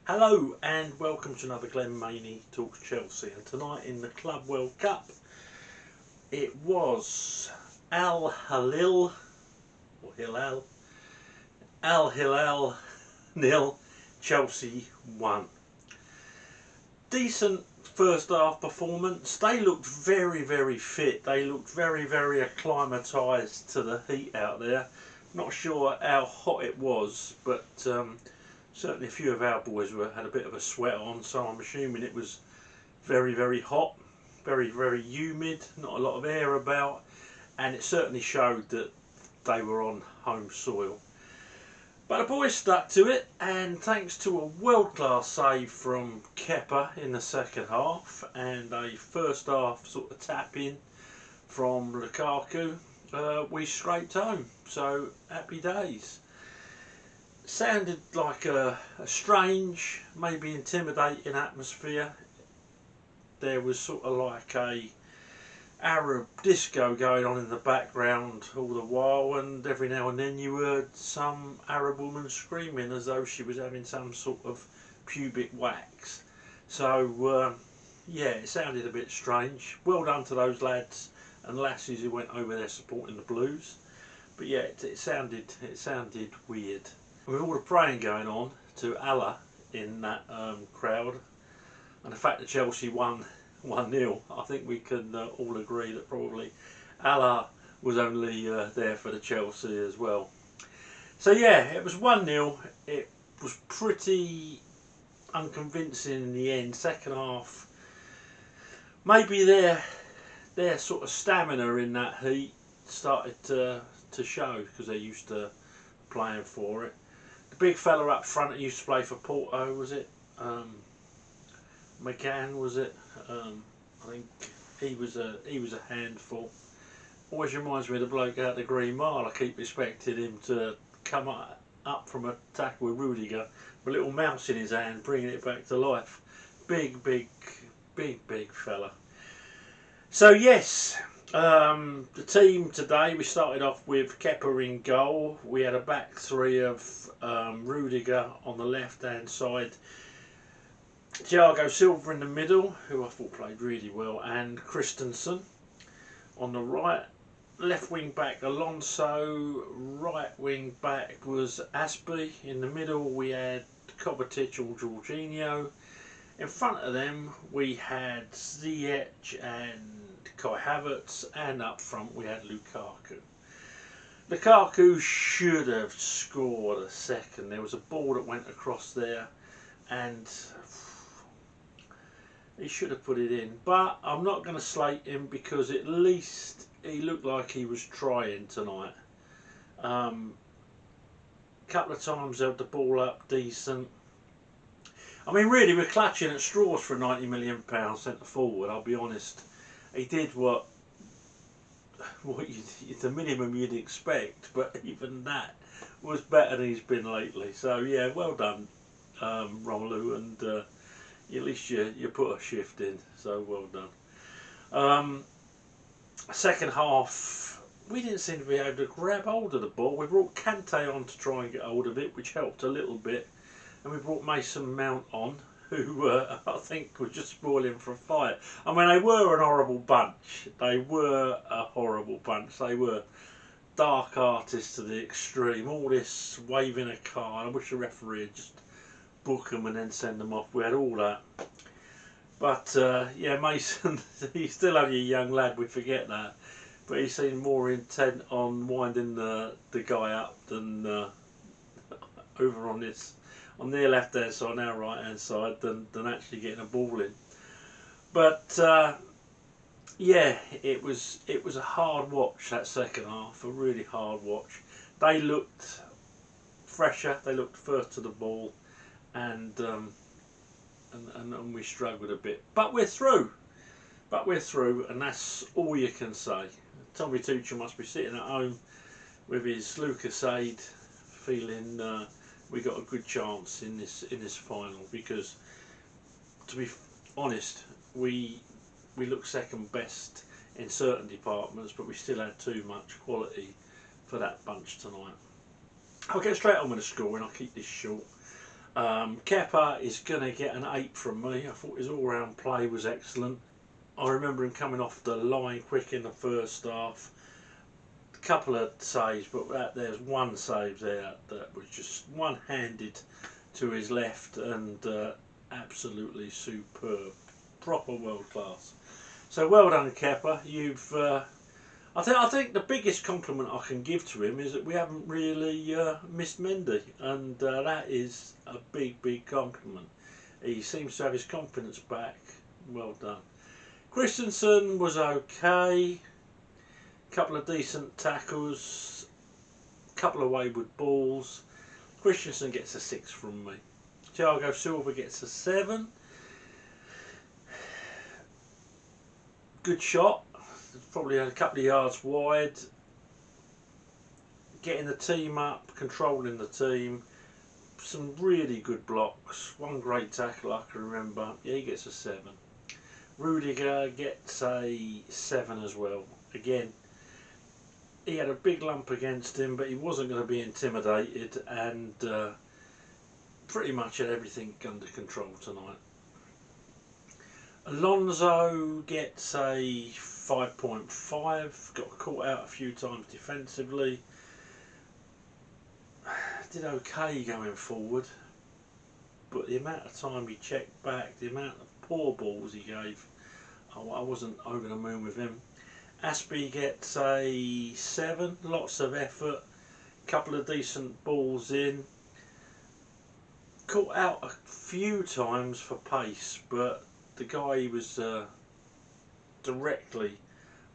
Hilal and welcome to another Glenn Maney Talks Chelsea, and tonight in the Club World Cup it was Al Hilal or Hilal Al Hilal 0, Chelsea 1. Decent first half performance. They looked very fit. They looked very acclimatised to the heat out there. Not sure how hot it was, but certainly a few of our boys had a bit of a sweat on, so I'm assuming it was very hot, very humid, not a lot of air about, and it certainly showed that they were on home soil. But the boys stuck to it, and thanks to a world-class save from Kepa in the second half and a first half sort of tap in from Lukaku, we scraped home. So happy days. Sounded like a strange, maybe intimidating atmosphere. There was sort of like a Arab disco going on in the background all the while, and every now and then you heard some Arab woman screaming as though she was having some sort of pubic wax. So yeah, it sounded a bit strange. Well done to those lads and lasses who went over there supporting the Blues, but yeah, it sounded weird. With all the praying going on to Allah in that crowd, and the fact that Chelsea won 1-0, I think we can all agree that probably Allah was only there for the Chelsea as well. So yeah, it was 1-0. It was pretty unconvincing in the end. Second half, maybe their sort of stamina in that heat started to show, because they're used to playing for it. The big fella up front that used to play for Porto, was it? McGann, was it? I think he was a handful. Always reminds me of the bloke out the Green Mile. I keep expecting him to come up from a tackle with Rudiger with a little mouse in his hand, bringing it back to life. Big fella. So yes, the team today, we started off with Kepa in goal. We had a back three of Rudiger on the left hand side, Thiago Silva in the middle, who I thought played really well, and Christensen on the right. Left wing back Alonso, right wing back was Aspie. In the middle we had Kovacic or Jorginho. In front of them we had Ziyech and Kai Havertz, and up front we had Lukaku. Lukaku should have scored a second. There was a ball that went across there and he should have put it in, but I'm not going to slate him because at least he looked like he was trying tonight. Couple of times held the ball up decent. I mean, really, we're clutching at straws for a £90 million centre forward. I'll be honest. He did what the minimum you'd expect, but even that was better than he's been lately. So yeah, well done, Romelu, and at least you put a shift in, so well done. Second half, we didn't seem to be able to grab hold of the ball. We brought Kante on to try and get hold of it, which helped a little bit, and we brought Mason Mount on, who I think was just spoiling for a fight. I mean, they were an horrible bunch. They were a horrible bunch. They were dark artists to the extreme. All this waving a card. I wish the referee had just book them and then send them off. We had all that. But yeah, Mason, he's still only a young lad, we forget that. But he seemed more intent on winding the guy up than over on their left hand side, our right hand side, than actually getting a ball in. But yeah, it was a hard watch, that second half, a really hard watch. They looked fresher, they looked first to the ball, and we struggled a bit. But we're through. And that's all you can say. Tommy Tuchel must be sitting at home with his Lucasade, feeling we got a good chance in this final, because to be honest, we looked second best in certain departments, but we still had too much quality for that bunch tonight. I'll get straight on with the scoring. I'll keep this short. Kepa is going to get an 8 from me. I thought his all-round play was excellent. I remember him coming off the line quick in the first half. A couple of saves, but there's one save there that was just one-handed to his left and absolutely superb. Proper world class. So well done, Kepa. You've I think the biggest compliment I can give to him is that we haven't really missed Mendy, and that is a big compliment. He seems to have his confidence back. Well done. Christensen was okay. Couple of decent tackles. Couple of wayward balls. Christensen gets a 6 from me. Thiago Silva gets a 7. Good shot. Probably a couple of yards wide. Getting the team up, controlling the team. Some really good blocks. One great tackle I can remember. Yeah, he gets a 7. Rudiger gets a 7 as well. Again, he had a big lump against him, but he wasn't going to be intimidated, and pretty much had everything under control tonight. Alonso gets a 5.5, got caught out a few times defensively. Did okay going forward, but the amount of time he checked back, the amount of poor balls he gave, I wasn't over the moon with him. Aspie gets a 7, lots of effort, couple of decent balls in. Caught out a few times for pace, but the guy he was directly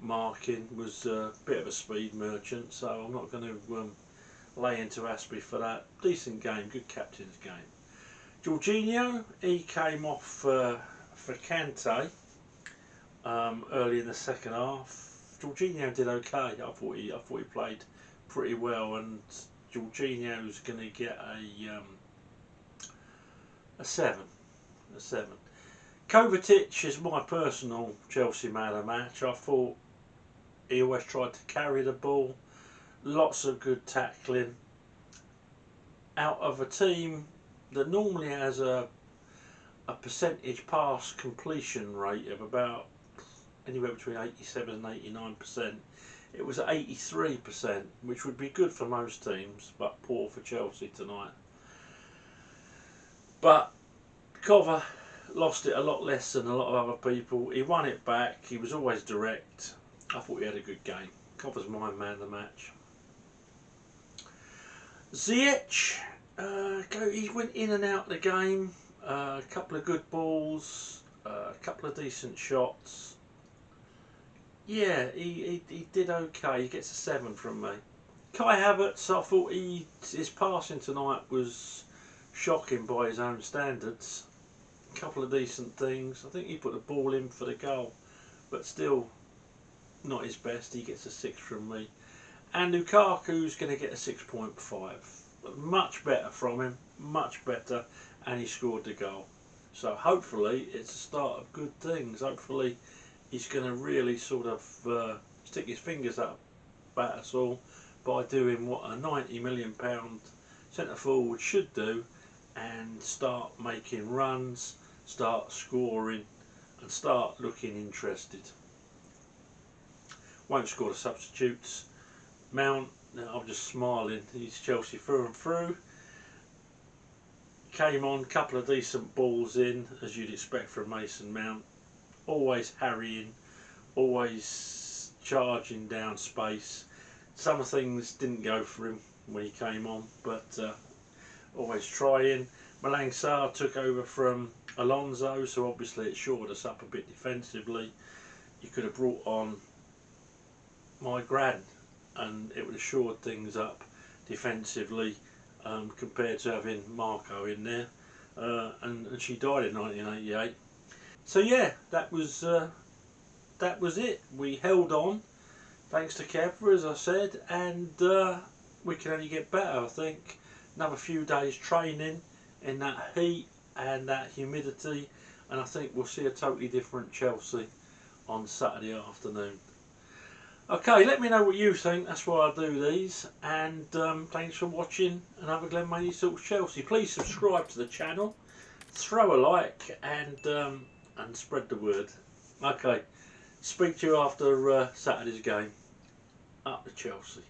marking was a bit of a speed merchant, so I'm not going to lay into Aspie for that. Decent game, good captain's game. Jorginho, he came off for Kante early in the second half. Jorginho did okay. I thought he played pretty well, and Jorginho's going to get a 7. A 7. Kovacic is my personal Chelsea man of the match. I thought he always tried to carry the ball, lots of good tackling. Out of a team that normally has a percentage pass completion rate of about anywhere between 87 and 89%, it was at 83%, which would be good for most teams, but poor for Chelsea tonight. But Kova lost it a lot less than a lot of other people. He won it back. He was always direct. I thought he had a good game. Kova's my man of the match. Ziyech, he went in and out of the game. A couple of good balls, a couple of decent shots. Yeah, he did okay. He gets a 7 from me. Kai Havertz, I thought his passing tonight was shocking by his own standards. A couple of decent things. I think he put the ball in for the goal, but still not his best. He gets a 6 from me. And Lukaku's going to get a 6.5. Much better from him, much better, and he scored the goal. So hopefully it's a start of good things. Hopefully he's going to really sort of stick his fingers up at us all by doing what a £90 million centre forward should do, and start making runs, start scoring, and start looking interested. Won't score the substitutes. Mount, I'm just smiling, he's Chelsea through and through. Came on, couple of decent balls in, as you'd expect from Mason Mount. Always harrying, always charging down space. Some things didn't go for him when he came on, but always trying. Malang Sarr took over from Alonso, so obviously it shored us up a bit defensively. You could have brought on my Gran, and it would have shored things up defensively compared to having Marco in there. And she died in 1988. So yeah, that was it. We held on, thanks to Kepa, as I said, and we can only get better, I think. Another few days training in that heat and that humidity, and I think we'll see a totally different Chelsea on Saturday afternoon. Okay, let me know what you think. That's why I do these. And thanks for watching another Glenn Mays Talks Chelsea. Please subscribe to the channel, throw a like, and spread the word. Okay, speak to you after Saturday's game. Up to Chelsea.